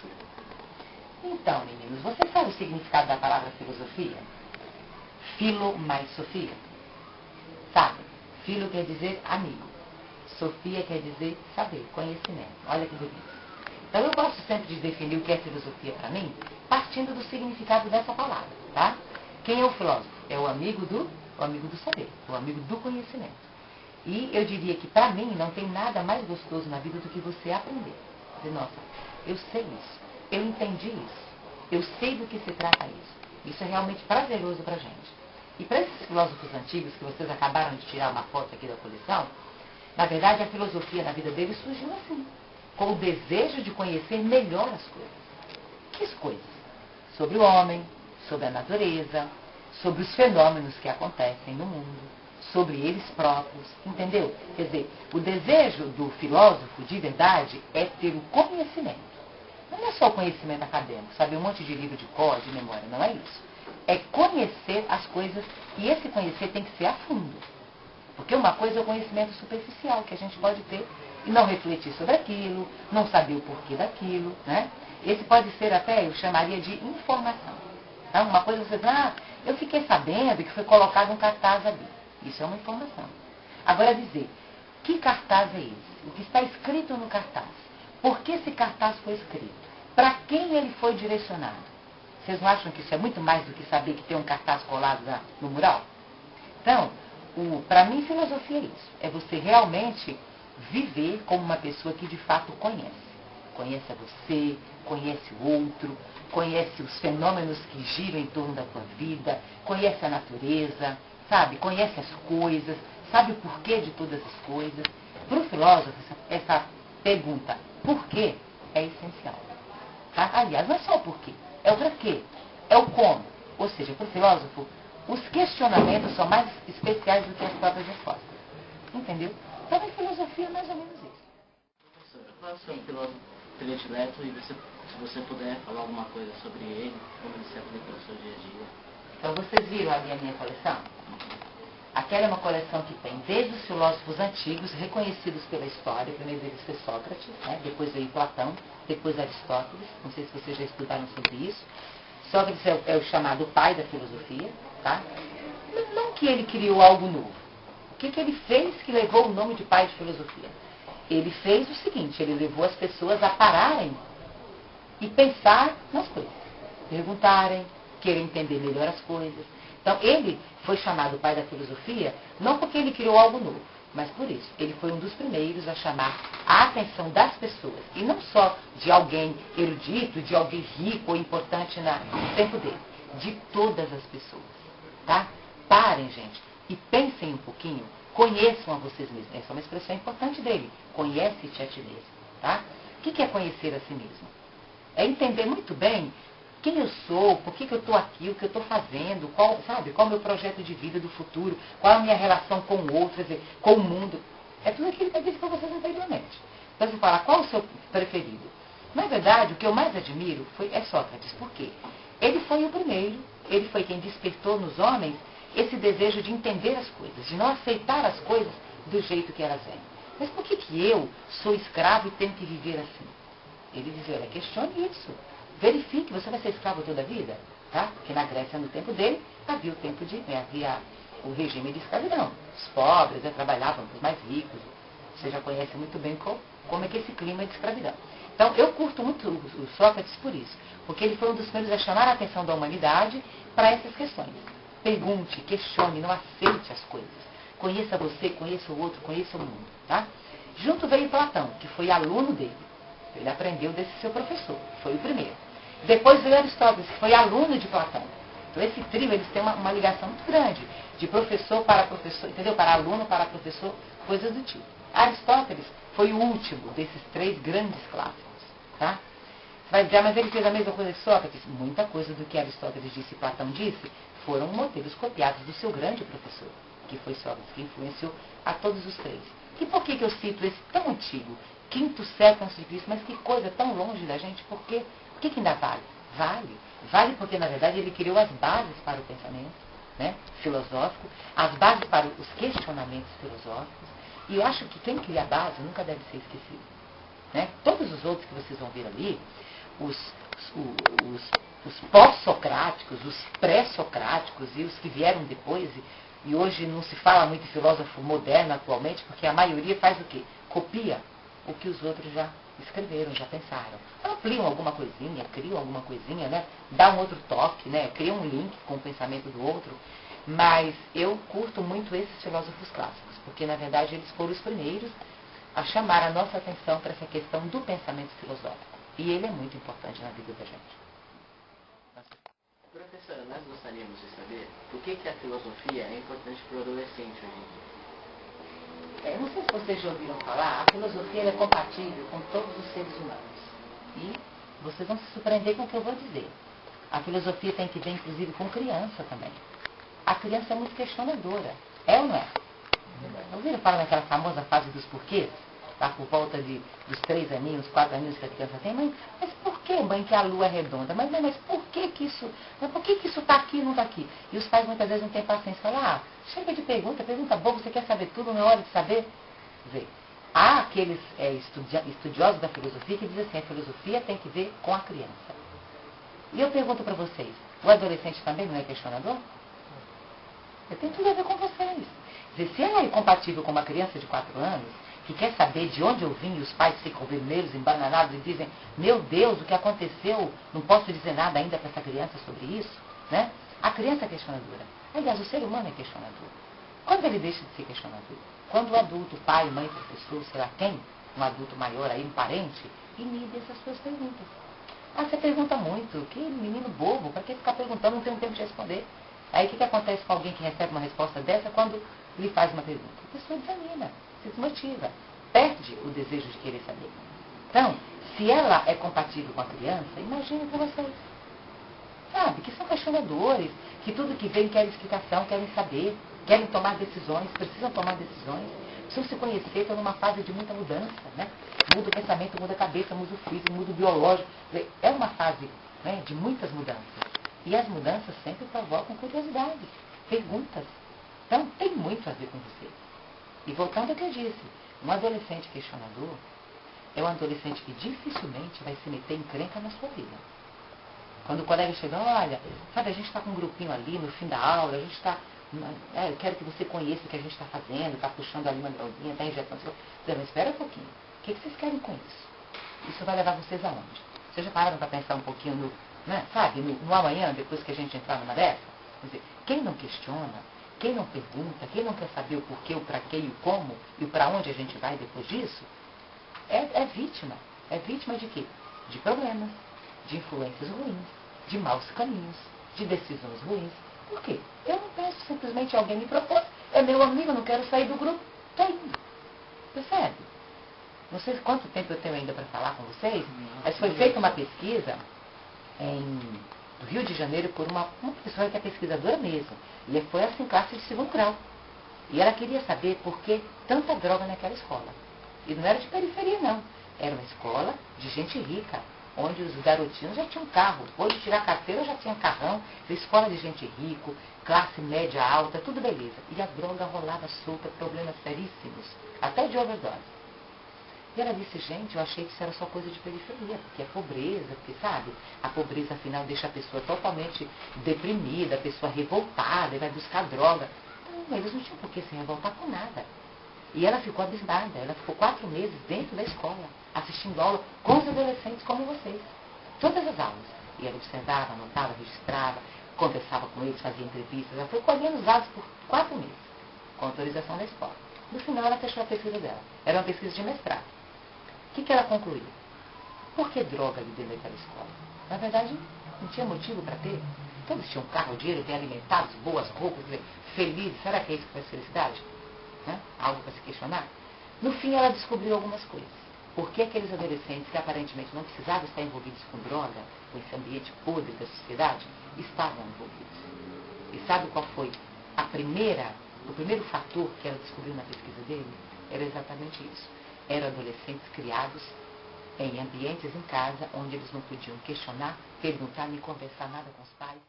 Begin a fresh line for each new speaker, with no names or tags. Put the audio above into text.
curso. Então, meninos, você sabe o significado da palavra filosofia? Filo mais Sofia. Sabe? Filo quer dizer amigo. Sofia quer dizer saber, conhecimento. Olha que bonito. Então eu gosto sempre de definir o que é filosofia para mim, partindo do significado dessa palavra, tá? Quem é o filósofo? É o amigo do saber, o amigo do conhecimento. E eu diria que para mim não tem nada mais gostoso na vida do que você aprender. Dizer, nossa, eu sei isso, eu entendi isso, eu sei do que se trata isso. Isso é realmente prazeroso para a gente. E para esses filósofos antigos que vocês acabaram de tirar uma foto aqui da coleção, na verdade a filosofia na vida deles surgiu assim, com o desejo de conhecer melhor as coisas. Que coisas? Sobre o homem, sobre a natureza, sobre os fenômenos que acontecem no mundo, sobre eles próprios, entendeu? Quer dizer, o desejo do filósofo de verdade é ter o conhecimento. Não é só o conhecimento acadêmico, saber um monte de livro de cor, de memória, não é isso. É conhecer as coisas, e esse conhecer tem que ser a fundo. Porque uma coisa é o conhecimento superficial, que a gente pode ter e não refletir sobre aquilo, não saber o porquê daquilo, né? Esse pode ser até, eu chamaria de informação. Então, uma coisa você diz, eu fiquei sabendo que foi colocado um cartaz ali. Isso é uma informação. Agora dizer, que cartaz é esse? O que está escrito no cartaz? Por que esse cartaz foi escrito? Para quem ele foi direcionado? Vocês não acham que isso é muito mais do que saber que tem um cartaz colado no mural? Então, para mim, filosofia é isso. É você realmente viver como uma pessoa que de fato conhece. Conhece a você, conhece o outro, conhece os fenômenos que giram em torno da tua vida, conhece a natureza, sabe? Conhece as coisas, sabe o porquê de todas as coisas. Para o filósofo, essa pergunta, por quê, é essencial. Tá? Aliás, não é só o porquê, é o para quê, é o como. Ou seja, para o filósofo, os questionamentos são mais especiais do que as próprias respostas. Entendeu? Então, a filosofia é mais ou menos isso.
Professora, qual é o seu filósofo predileto e se você puder falar alguma coisa sobre ele, como ele se aplica no seu dia a dia?
Então, vocês viram ali a minha coleção? Aquela é uma coleção que tem desde os filósofos antigos, reconhecidos pela história. Primeiro deles foi Sócrates, né? Depois veio Platão, depois Aristóteles. Não sei se vocês já estudaram sobre isso. Sócrates é o chamado pai da filosofia, tá? Não que ele criou algo novo. O que ele fez que levou o nome de pai de filosofia? Ele fez o seguinte, ele levou as pessoas a pararem e pensar nas coisas. Perguntarem, querer entender melhor as coisas. Então, ele foi chamado pai da filosofia, não porque ele criou algo novo, mas por isso. Ele foi um dos primeiros a chamar a atenção das pessoas, e não só de alguém erudito, de alguém rico ou importante no tempo dele, de todas as pessoas. Tá? Parem, gente, e pensem um pouquinho, conheçam a vocês mesmos. Essa é uma expressão importante dele. Conhece-te a ti mesmo. Tá? O que é conhecer a si mesmo? É entender muito bem quem eu sou, por que eu estou aqui, o que eu estou fazendo, qual é o meu projeto de vida do futuro, qual a minha relação com o outro, quer dizer, com o mundo. É tudo aquilo que eu disse para vocês anteriormente. Então você fala, qual o seu preferido? Na verdade, o que eu mais admiro é Sócrates. Por quê? Ele foi o primeiro, ele foi quem despertou nos homens esse desejo de entender as coisas, de não aceitar as coisas do jeito que elas vêm. Mas por que eu sou escravo e tenho que viver assim? Ele dizia, olha, questione isso. Verifique, você vai ser escravo toda a vida? Tá? Porque na Grécia, no tempo dele, havia o regime de escravidão. Os pobres trabalhavam para os mais ricos. Você já conhece muito bem como é que esse clima é de escravidão. Então, eu curto muito o Sócrates por isso, porque ele foi um dos primeiros a chamar a atenção da humanidade para essas questões. Pergunte, questione, não aceite as coisas. Conheça você, conheça o outro, conheça o mundo. Tá? Junto veio Platão, que foi aluno dele. Ele aprendeu desse seu professor, foi o primeiro. Depois veio Aristóteles, que foi aluno de Platão. Então esse trio, eles têm uma ligação muito grande, de professor para professor, entendeu? Para aluno, para professor, coisas do tipo. Aristóteles foi o último desses três grandes clássicos. Tá? Você vai dizer, mas ele fez a mesma coisa que Sócrates? Muita coisa do que Aristóteles disse e Platão disse foram modelos copiados do seu grande professor, que foi Sócrates, que influenciou a todos os três. E por que eu cito esse tão antigo? 5º século antes de Cristo, mas que coisa tão longe da gente, por quê? Por que ainda vale? Vale. Vale porque, na verdade, ele criou as bases para o pensamento, né, filosófico, as bases para os questionamentos filosóficos, e eu acho que quem cria a base nunca deve ser esquecido. Né? Todos os outros que vocês vão ver ali, os, os pós-socráticos, os pré-socráticos e os que vieram depois, e hoje não se fala muito em filósofo moderno atualmente, porque a maioria faz o quê? Copia o que os outros já escreveram, já pensaram. Ampliam alguma coisinha, criam alguma coisinha, né? Dá um outro toque, né? Criam um link com o pensamento do outro. Mas eu curto muito esses filósofos clássicos, porque na verdade eles foram os primeiros a chamar a nossa atenção para essa questão do pensamento filosófico. E ele é muito importante na vida da gente.
Professora, nós gostaríamos de saber por que a filosofia é importante para o adolescente hoje em dia.
Não sei se vocês já ouviram falar, a filosofia é compatível com todos os seres humanos. E vocês vão se surpreender com o que eu vou dizer. A filosofia tem que ver, inclusive, com criança também. A criança é muito questionadora. É ou não é? Ouviram falar naquela famosa fase dos porquês? Lá por volta dos 3 aninhos, 4 aninhos que a criança tem. Mãe, mas por que, mãe, que a lua é redonda? Mas por que isso está aqui e não está aqui? E os pais muitas vezes não têm paciência. Falam, chega de pergunta boa, você quer saber tudo, não é hora de saber? Quer dizer, há aqueles estudiosos da filosofia que dizem assim, a filosofia tem que ver com a criança. E eu pergunto para vocês, o adolescente também não é questionador? Tem tudo a ver com vocês. Quer dizer, se ela é incompatível com uma criança de 4 anos, que quer saber de onde eu vim, e os pais ficam vermelhos, embananados e dizem, meu Deus, o que aconteceu? Não posso dizer nada ainda para essa criança sobre isso, né? A criança é questionadora. Aliás, o ser humano é questionador. Quando ele deixa de ser questionador? Quando o adulto, pai, mãe, professor, sei lá quem, um adulto maior aí, um parente, inibe essas suas perguntas. Você pergunta muito, que menino bobo, para que ficar perguntando, não tem um tempo de responder. Aí o que acontece com alguém que recebe uma resposta dessa quando lhe faz uma pergunta? A pessoa desanima, se desmotiva, perde o desejo de querer saber. Então, se ela é compatível com a criança, imagine para vocês. Sabe, que são questionadores, que tudo que vem querem explicação, querem saber, querem tomar decisões, precisam tomar decisões, precisam se conhecer, estão numa fase de muita mudança, né? Muda o pensamento, muda a cabeça, muda o físico, muda o biológico. É uma fase, né, de muitas mudanças. E as mudanças sempre provocam curiosidade, perguntas. Então, tem muito a ver com você. E voltando ao que eu disse, um adolescente questionador é um adolescente que dificilmente vai se meter em encrenca na sua vida. Quando o colega chega, olha, sabe, a gente está com um grupinho ali no fim da aula, a gente está, eu quero que você conheça o que a gente está fazendo, está puxando ali uma droguinha, está injetando. Mas espera um pouquinho, o que vocês querem com isso? Isso vai levar vocês aonde? Vocês já pararam para pensar um pouquinho no, né, sabe, no amanhã, depois que a gente entrar numa dessa? Quer dizer, quem não questiona, quem não pergunta, quem não quer saber o porquê, o para quê e o como, e o para onde a gente vai depois disso, é vítima. É vítima de quê? De problemas, de influências ruins, de maus caminhos, de decisões ruins. Por quê? Eu não peço simplesmente alguém me propor, é meu amigo, eu não quero sair do grupo, estou indo. Percebe? Não sei quanto tempo eu tenho ainda para falar com vocês, mas foi feita uma pesquisa no Rio de Janeiro por uma pessoa que é pesquisadora mesmo. E foi assim, classe de 2º grau. E ela queria saber por que tanta droga naquela escola. E não era de periferia, não. Era uma escola de gente rica, onde os garotinhos já tinham carro. Depois de tirar carteira já tinha carrão. Escola de gente rico, classe média alta, tudo beleza. E a droga rolava solta, problemas seríssimos, até de overdose. E ela disse, gente, eu achei que isso era só coisa de periferia, porque é pobreza, porque, sabe, a pobreza, afinal, deixa a pessoa totalmente deprimida, a pessoa revoltada, e vai buscar droga. Não, eles não tinham por que se revoltar com nada. E ela ficou abismada, ela ficou 4 meses dentro da escola, assistindo aula com os adolescentes como vocês. Todas as aulas. E ela observava, anotava, registrava, conversava com eles, fazia entrevistas. Ela foi colhendo os dados por 4 meses, com autorização da escola. No final, ela fechou a pesquisa dela. Era uma pesquisa de mestrado. O que ela concluiu? Por que droga ali dentro daquela escola? Na verdade, não tinha motivo para ter. Todos tinham carro, dinheiro, bem alimentados, boas roupas, felizes. Será que é isso que faz felicidade? Algo para se questionar? No fim, ela descobriu algumas coisas. Por que aqueles adolescentes que aparentemente não precisavam estar envolvidos com droga, com esse ambiente podre da sociedade, estavam envolvidos? E sabe qual foi o primeiro fator que ela descobriu na pesquisa dele? Era exatamente isso. Eram adolescentes criados em ambientes em casa onde eles não podiam questionar, perguntar nem conversar nada com os pais.